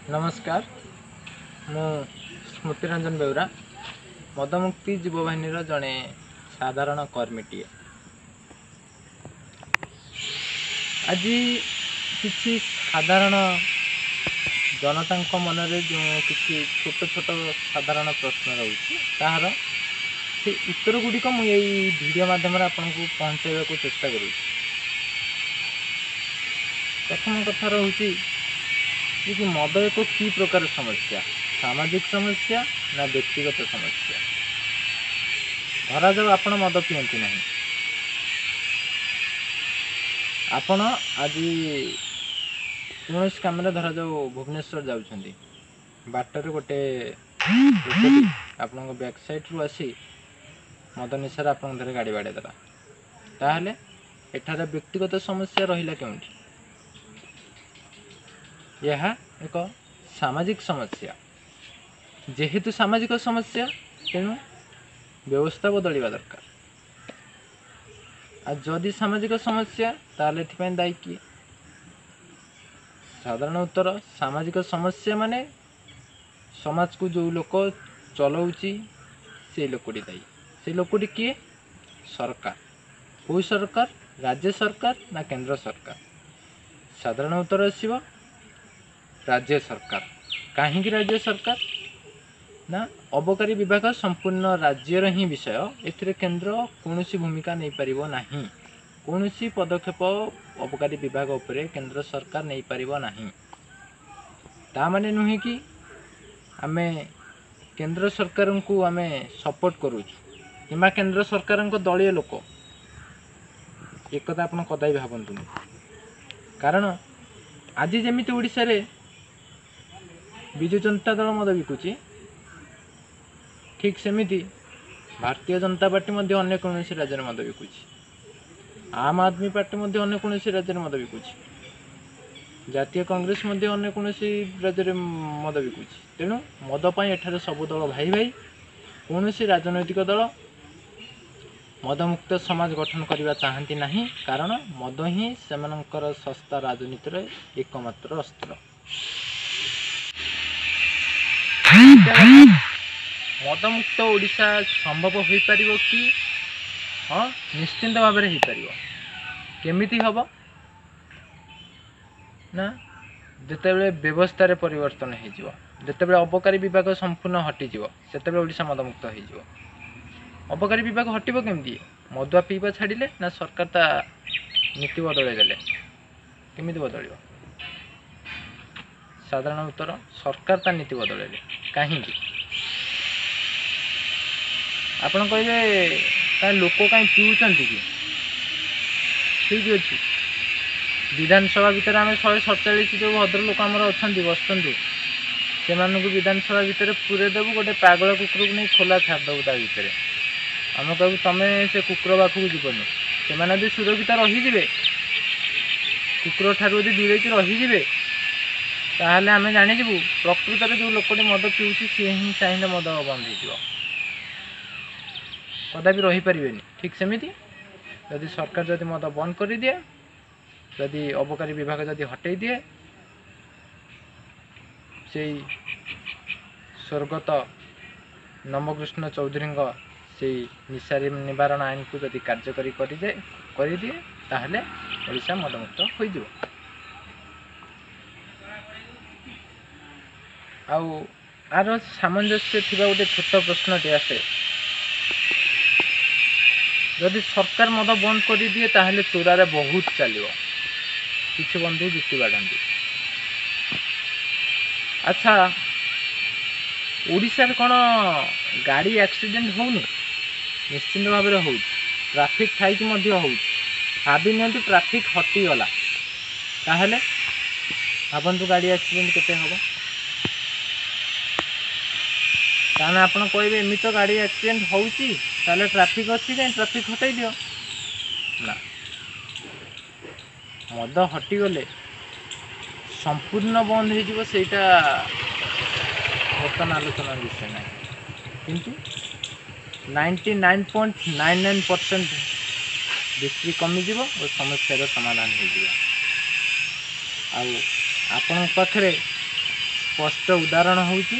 नमस्कार मु स्मृतिरंजन बेउरा मदमुक्ति जीववाहिनी जड़े साधारण कर्मीटे आज किसी साधारण जनता मनरे जो किसी छोट छोट साधारण प्रश्न रोचे तार से उत्तर गुड़िक मुझे वीडियो माध्यम आपन को पहुँचाइबा को चेष्टा करूँ। प्रथम कथा रोचे कि मद एक कि प्रकार समस्या, सामाजिक समस्या ना व्यक्तिगत समस्या। धरा जाऊ आपण मद पियंती नहीं, आपण आज कौन कम धरा जाऊ भुवनेश्वर जाउछंती, बाटर गोटे आपण बैक साइड रु आसी मद निशार आपण धरे गाड़ी बाड़े देला, ताहले एठार व्यक्तिगत समस्या रहिला केउंठी? यह एक सामाजिक समस्या। जेहेतु सामाजिक समस्या तेणु व्यवस्था बदलवा दरकार। आ जदि सामाजिक समस्या ताले एथिपाई दायी किए? साधारण उत्तर सामाजिक समस्या माने समाज को जो लोक चलाउची से लोकटी दायी। से लोकटी किए? सरकार। कोई सरकार? राज्य सरकार ना केंद्र सरकार? साधारण उत्तर आसीबो राज्य सरकार। कहीं राज्य सरकार ना अबकारी विभाग संपूर्ण राज्यर ही विषय, एथिरे केंद्र कौन भूमिका नहीं पारिबो नाही। कौन पदक्षेप अबकारी विभाग उपरे केंद्र सरकार नहीं पारिबो नाही। ता माने नुहे कि आमे केंद्र सरकार को आमे सपोर्ट करूँ कि केंद्र सरकार दलीय लोक, एक कथा आपण कदाई भावतु। कारण आज जमीती ओडिशा रे विजु जनता दल मद बिकुची, ठीक सेमिति भारतीय जनता पार्टी अन्य कौन राज्य में मद बिकुची, आम आदमी पार्टी अन्य कौन राज्य में मद बिकुची, जातीय कांग्रेस अन्य कौन राज्य में मद बिकुची। तेणु मद पाई एठारे सबु दल भाई भाई। कौन राजनैतिक दल मदमुक्त समाज गठन करने चाहती नहीं, कारण मद ही सेमानंकर सस्ता राजनीतिर एकमात्र अस्त्र। मदमुक्त ओडिशा संभव हो पार कि? हाँ, निश्चिंत भाव में हो पार। केमिति हब ना जितेबाला व्यवस्था रे परिवर्तन हो, जितेबाला अबकारी विभाग संपूर्ण हटिज से ओडिशा मदमुक्त हो। अबकारी विभाग हटब केमती? मदुआ पीवा छाड़िले ना सरकार ता नीति बदल देले? केमिति बदल? साधारण उत्तर सरकार ता नीति बदल कहीं। आपन कहे लोक कहीं पीऊँच कि? ठीक अच्छे, विधानसभा भितर आम 147 जो भद्र लोक आमर अच्छा बसुँच से विधानसभा भितर पूरे देवु गोटे पागल कुकुर को नहीं खोला छाड़देबू ता भितर। आम कहू तुम से कुकुर पाखक जीवन से भी सुरक्षित रहीजे, कुकुर ठार दूरे रहीजे, ताहले आमे जानिबू प्रकृत में जो लोकटी मद पीऊँच सी ही चाहिए मद बंद हो कदापि रही पारे। ठीक सेमिति जदि सरकार जदि मद बंद कर दिए, जदि अबकारी विभाग जदि हटई दिए, से स्वर्गत नमकृष्ण चौधरी से निशा निवारण आईन को जदि कार्यकारी कर दिए ताहले ओडिशा मदमुक्त हो जाए। आर सामंजस्य थिबा गोटे छोट प्रश्नटे आसे, जदि सरकार मद बंद कर दिए ताहले चोरारे बहुत चलो। किसी बंधु जुक्ति बाढ़ती। अच्छा, ओडिशा कौन गाड़ी एक्सीडेंट होनी? निश्चिंत भाव में हो, ट्राफिक थाई हो। भावी नि ट्राफिक हटिगला ताहले भावतु गाड़ी एक्सीडेंट केते हम? ताने आपन कहे एमि तो गाड़ी एक्सीडेंट होउची ताले ट्राफिक अच्छी कहीं ट्राफिक हटाई दियो ना। मद हटिगले संपूर्ण बंद हो सेटा बर्तमान आलोचना विषय ना, किंतु 99.99% बिक्री कमिज और समस्यार समाधान हो। आपण पाखे स्पष्ट उदाहरण होउची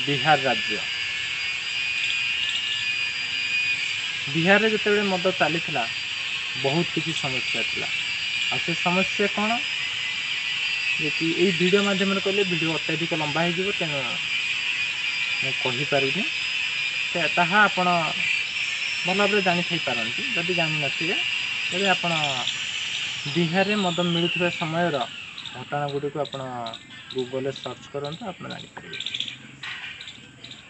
बिहार राज्य। बिहार रे जते मद चली बहुत किसी समस्या थिला। आ से समस्या कौन जे कि यही वीडियो माध्यम कहले वीडियो अत्यधिक लंबा हो तेणु मुझे ताहा आपण भल भाव जानी पारती जदि जानी नथिबे तेबे आपण बिहार रे मद मिलुथिबा समय घटना गुडी को आपण गूगल सर्च करंतु आपण जानि पारिबे।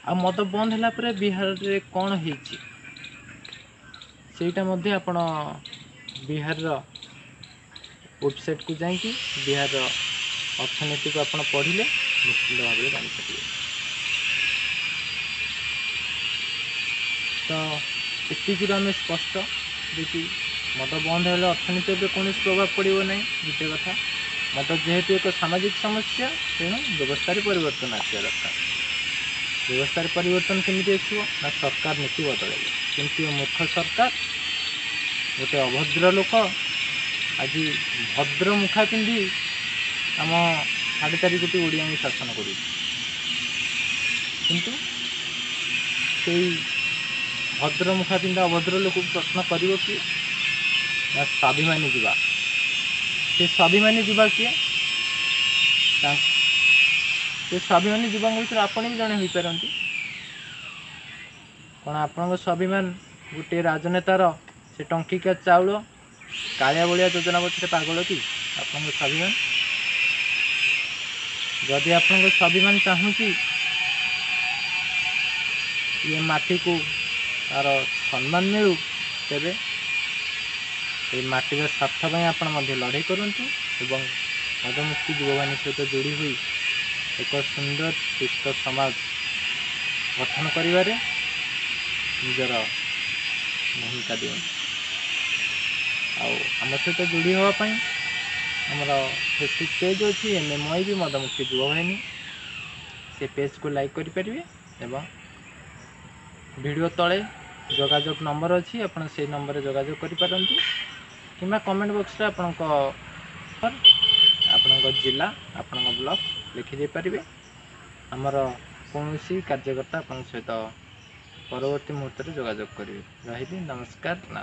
आ मद बंद होला परे बिहार रे कोन हेची सेटा मध्य आपण बिहार वेबसाइट को जाइए बिहार अर्थनीति को आपण पढ़िले निश्चित भाव में जानीपारे। तो ये आम स्पष्ट देखिए मद बंद है अर्थनीति पर कौन प्रभाव पड़ो ना। द्वितीय कथा मद जेहेतु एक सामाजिक समस्या तेणु व्यवस्था परिवर्तन आसा दरकार। व्यवस्था परिवर्तन केमी आसो ना सरकार नीति बदल किंतु मूर्ख सरकार गोटे अभद्र लोक आज भद्र मुखा पिंधि आम 4.5 कोटी ओडिया शासन कर किंतु से भद्र मुखा पिंधा अभद्र लोक प्रश्न कर किए ना स्वाभिमानी जुवा से स्वाभिमानी जुवा किए से स्वाभिमानी जुवा भर आपण भी जड़े हो पारती कौन आपण स्वाभिमान गोटे राजनेतार से टंकिका चाउल कालिया बलिया योजना पछे पागल कि आपन स्वाभिमान जदि आपन स्वाभिमान चाहूँगी ये माटी को तार सम्मान मिलू तेरे ये माटीर स्वार्थ आप लड़ाई करूँ एवं मदमुक्ति युववाणी सहित जोड़ी हुई एक सुंदर सुस्थ समाज गठन करिवारे निजर भूमिका दियंतु। आम सहित जोड़ी हाँपाई आमर फेसबुक पेज अच्छी MMI भी मदमुक्ति युववाहिनी से पेज को लाइक करें एवं वीडियो तले जोगाजोग नंबर अच्छी आप नंबर जोगाजोग करें कि कमेंट बॉक्स रे आपण जिला आपण ब्लॉक लिखिदे पारे। आमर कौन कार्यकर्ता आप सहित परवर्ती मुहूर्त में जोगाजोग करेंगे। रही नमस्कार ना।